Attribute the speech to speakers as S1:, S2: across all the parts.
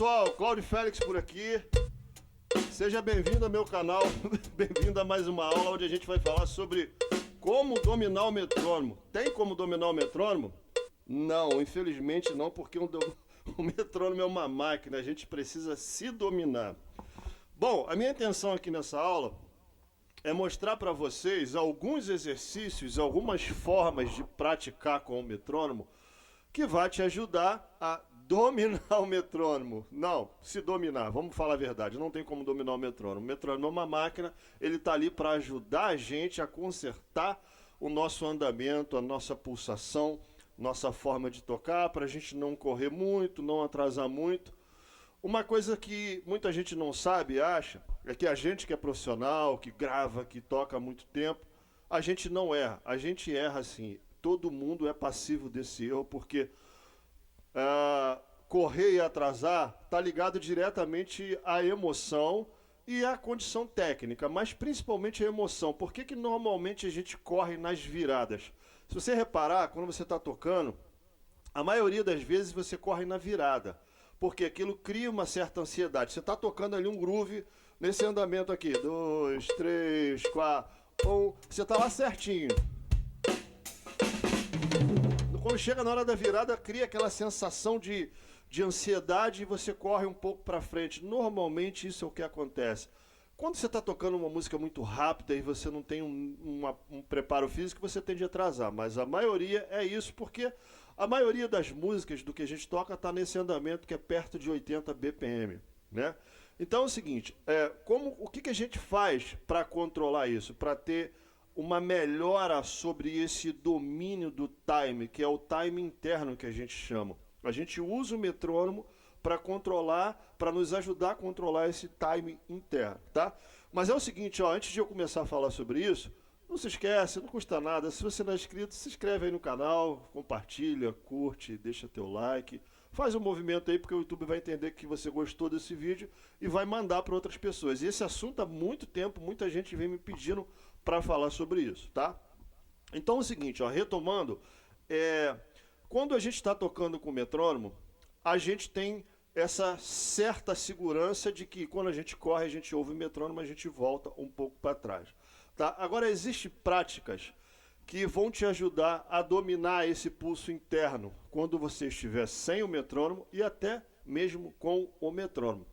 S1: pessoal, Cláudio Félix por aqui. Seja bem-vindo ao meu canal, bem-vindo a mais uma aula onde a gente vai falar sobre como dominar o metrônomo. Tem como dominar o metrônomo? Não, infelizmente não, porque o metrônomo é uma máquina, a gente precisa se dominar. Bom, a minha intenção aqui nessa aula é mostrar para vocês alguns exercícios, algumas formas de praticar com o metrônomo que vai te ajudar a dominar o metrônomo. Não, se dominar, vamos falar a verdade, não tem como dominar o metrônomo. O metrônomo é uma máquina, ele está ali para ajudar a gente a consertar o nosso andamento, a nossa pulsação, nossa forma de tocar, para a gente não correr muito, não atrasar muito. Uma coisa que muita gente não sabe e acha, é que a gente que é profissional, que grava, que toca há muito tempo, a gente não erra. A gente erra sim. Todo mundo é passivo desse erro, porque correr e atrasar está ligado diretamente à emoção e à condição técnica, mas principalmente à emoção. Por que normalmente a gente corre nas viradas? Se você reparar, quando você está tocando, a maioria das vezes você corre na virada, porque aquilo cria uma certa ansiedade. Você está tocando ali um groove nesse andamento aqui, 2, 3, 4, 1, você está lá certinho. Quando chega na hora da virada, cria aquela sensação de ansiedade e você corre um pouco para frente. Normalmente isso é o que acontece. Quando você está tocando uma música muito rápida e você não tem um preparo físico, você tende a atrasar. Mas a maioria é isso, porque a maioria das músicas do que a gente toca está nesse andamento que é perto de 80 BPM, né? Então é o seguinte, o que a gente faz para controlar isso? Para ter uma melhora sobre esse domínio do time, que é o time interno que a gente chama. A gente usa o metrônomo para controlar, para nos ajudar a controlar esse time interno, tá? Mas é o seguinte, ó, antes de eu começar a falar sobre isso, não se esquece, não custa nada, se você não é inscrito, se inscreve aí no canal, compartilha, curte, deixa teu like, faz um movimento aí, porque o YouTube vai entender que você gostou desse vídeo e vai mandar para outras pessoas. E esse assunto há muito tempo, muita gente vem me pedindo para falar sobre isso, tá? Então é o seguinte, ó, retomando, quando a gente está tocando com o metrônomo, a gente tem essa certa segurança de que quando a gente corre, a gente ouve o metrônomo, a gente volta um pouco para trás, tá? Agora, existem práticas que vão te ajudar a dominar esse pulso interno quando você estiver sem o metrônomo e até mesmo com o metrônomo.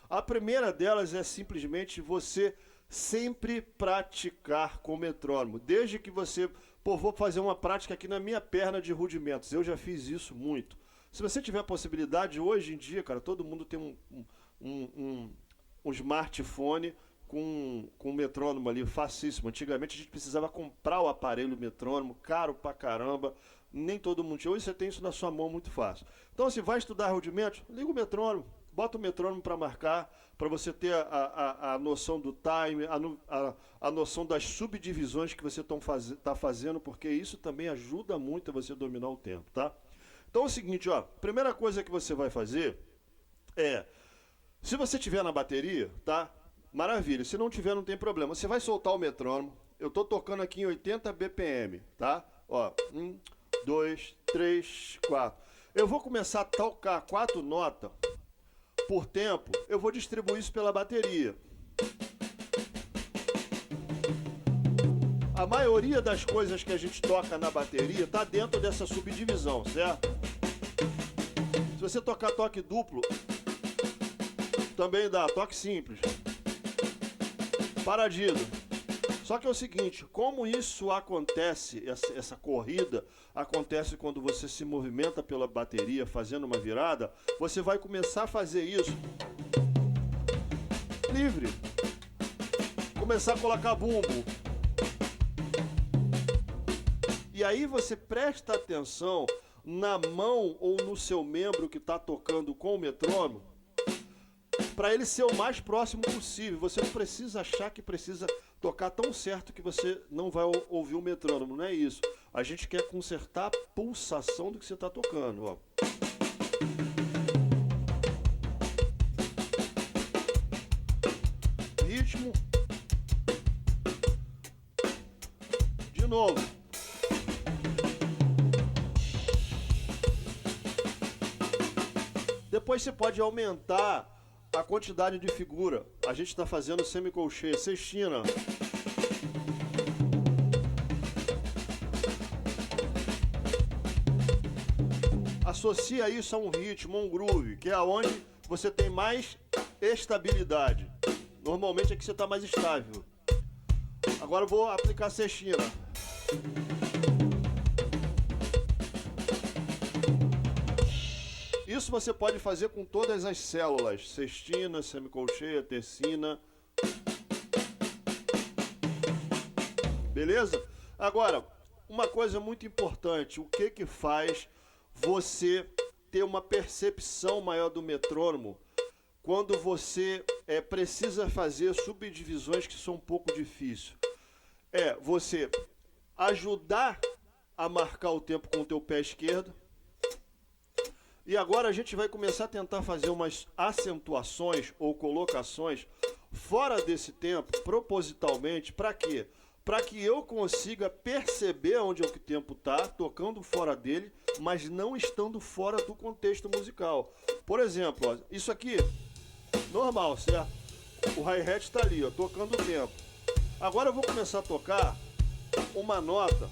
S1: A primeira delas é simplesmente você sempre praticar com o metrônomo, desde que você, vou fazer uma prática aqui na minha perna de rudimentos, eu já fiz isso muito. Se você tiver a possibilidade, hoje em dia, cara, todo mundo tem um smartphone com metrônomo ali, facíssimo. Antigamente a gente precisava comprar o aparelho metrônomo, caro pra caramba, nem todo mundo tinha. Hoje você tem isso na sua mão muito fácil. Então, se vai estudar rudimentos, liga o metrônomo, bota o metrônomo para marcar, para você ter a noção do time, a noção das subdivisões que você está fazendo, porque isso também ajuda muito a você dominar o tempo, tá? Então é o seguinte, ó, primeira coisa que você vai fazer se você tiver na bateria, tá? Maravilha, se não tiver não tem problema, você vai soltar o metrônomo, eu estou tocando aqui em 80 BPM, tá? Ó, 1, 2, 3, 4. Eu vou começar a tocar 4 notas por tempo, eu vou distribuir isso pela bateria. A maioria das coisas que a gente toca na bateria está dentro dessa subdivisão, certo? Se você tocar toque duplo, também dá, toque simples, paradido. Só que é o seguinte, como isso acontece, essa corrida acontece quando você se movimenta pela bateria fazendo uma virada, você vai começar a fazer isso livre. Começar a colocar bumbo. E aí você presta atenção na mão ou no seu membro que está tocando com o metrônomo, para ele ser o mais próximo possível. Você não precisa achar que precisa tocar tão certo que você não vai ouvir o metrônomo, não é isso. A gente quer consertar a pulsação do que você está tocando, ó. Ritmo. De novo. Depois você pode aumentar a quantidade de figura. A gente está fazendo semicolcheia, sextina. Associa isso a um ritmo, a um groove, que é onde você tem mais estabilidade. Normalmente aqui você está mais estável. Agora eu vou aplicar a sextina. Isso você pode fazer com todas as células. Sextina, semicolcheia, tercina. Beleza? Agora, uma coisa muito importante. O que faz você ter uma percepção maior do metrônomo quando você precisa fazer subdivisões que são um pouco difíceis? É você ajudar a marcar o tempo com o teu pé esquerdo. E agora a gente vai começar a tentar fazer umas acentuações ou colocações fora desse tempo, propositalmente, para quê? Para que eu consiga perceber onde o tempo está, tocando fora dele, mas não estando fora do contexto musical. Por exemplo, ó, isso aqui, normal, certo? O hi-hat está ali, ó, tocando o tempo. Agora eu vou começar a tocar uma nota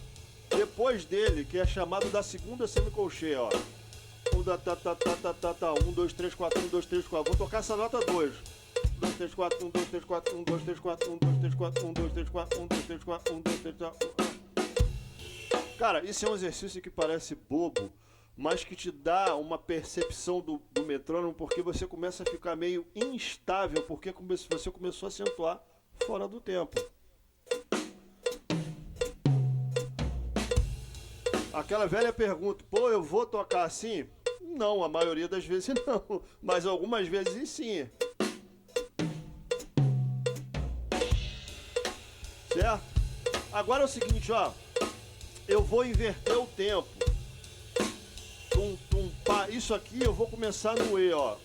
S1: depois dele, que é chamado da segunda semicolcheia, ó. 1, 2, 3, 4, 1, 2, 3, 4. Vou tocar essa nota 2. 1, 2, 3, 4, 1, 2, 3, 4, 1, 2, 3, 4, 1, 2, 3, 4, 1, 2, 3, 4, 1, 2, 3, 4, 1, 2, 3, 4. Cara, isso é um exercício que parece bobo, mas que te dá uma percepção do metrônomo, porque você começa a ficar meio instável, porque você começou a acentuar fora do tempo. Aquela velha pergunta, pô, eu vou tocar assim? Não, a maioria das vezes não, mas algumas vezes sim. Certo? Agora é o seguinte, ó. Eu vou inverter o tempo. Tum, tum, pá. Isso aqui eu vou começar no E, ó.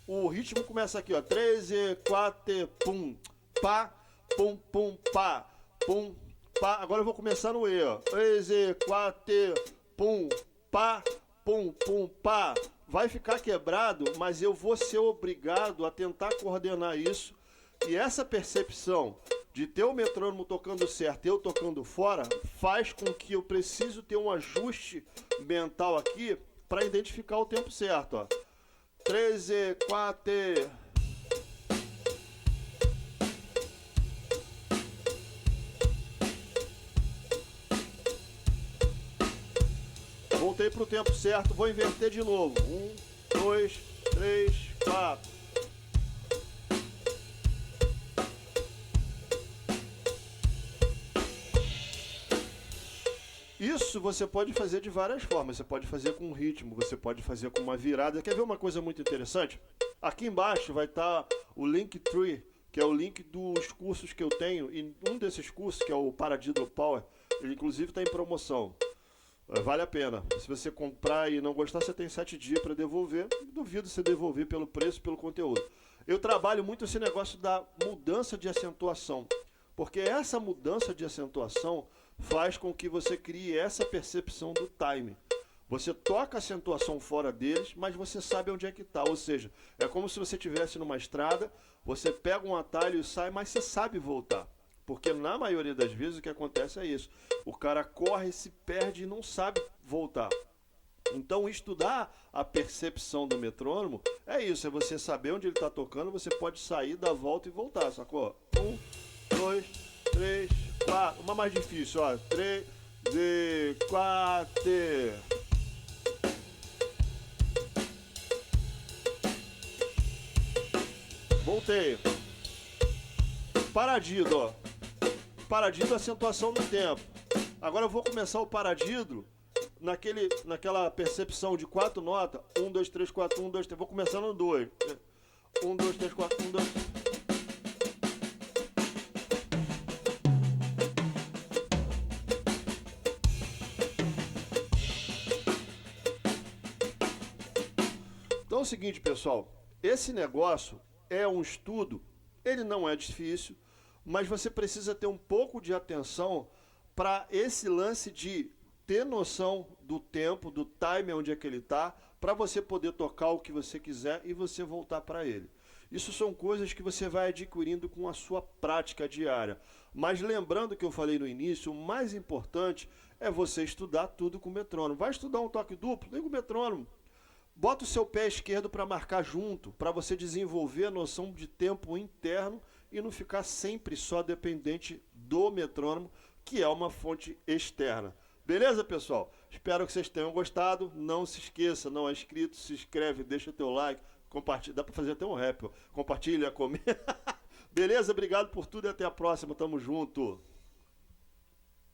S1: O ritmo começa aqui, ó. 13, 4, pum, pá, pum, pum, pá, pum, pá. Agora eu vou começar no E, ó. 13, 4, pum, pá, pum, pum, pá. Vai ficar quebrado, mas eu vou ser obrigado a tentar coordenar isso. E essa percepção de ter o metrônomo tocando certo e eu tocando fora, faz com que eu preciso ter um ajuste mental aqui para identificar o tempo certo, ó. 13, 4... Voltei para o tempo certo, vou inverter de novo. 1, 2, 3, 4. Isso você pode fazer de várias formas. Você pode fazer com ritmo, você pode fazer com uma virada. Quer ver uma coisa muito interessante? Aqui embaixo vai estar o Linktree, que é o link dos cursos que eu tenho. E um desses cursos, que é o Paradiddle Power, ele inclusive está em promoção. Vale a pena. Se você comprar e não gostar, você tem 7 dias para devolver. Duvido você devolver pelo preço e pelo conteúdo. Eu trabalho muito esse negócio da mudança de acentuação. Porque essa mudança de acentuação faz com que você crie essa percepção do time. Você toca a acentuação fora deles, mas você sabe onde é que está. Ou seja, é como se você estivesse numa estrada, você pega um atalho e sai, mas você sabe voltar. Porque na maioria das vezes o que acontece é isso. O cara corre, se perde e não sabe voltar. Então estudar a percepção do metrônomo é isso. É você saber onde ele está tocando, você pode sair, dar a volta e voltar, sacou? 1, 2, 3, 4. Uma mais difícil, ó. 3 e 4. Voltei. Paradiddle, ó. Paradiddle, acentuação no tempo. Agora eu vou começar o paradiddle naquela percepção de 4 notas. 1, 2, 3, 4, 1, 2, 3. Vou começar no 2. 1, 2, 3, 4, 1, 2. Então é o seguinte, pessoal. Esse negócio é um estudo. Ele não é difícil, mas você precisa ter um pouco de atenção para esse lance de ter noção do tempo, do time onde é que ele está, para você poder tocar o que você quiser e você voltar para ele. Isso são coisas que você vai adquirindo com a sua prática diária. Mas lembrando que eu falei no início, o mais importante é você estudar tudo com o metrônomo. Vai estudar um toque duplo, liga o metrônomo. Bota o seu pé esquerdo para marcar junto, para você desenvolver a noção de tempo interno e não ficar sempre só dependente do metrônomo, que é uma fonte externa. Beleza, pessoal? Espero que vocês tenham gostado. Não se esqueça, não é inscrito, se inscreve, deixa teu like, compartilha. Dá para fazer até um rap, ó. Compartilha, comenta. Beleza? Obrigado por tudo e até a próxima. Tamo junto.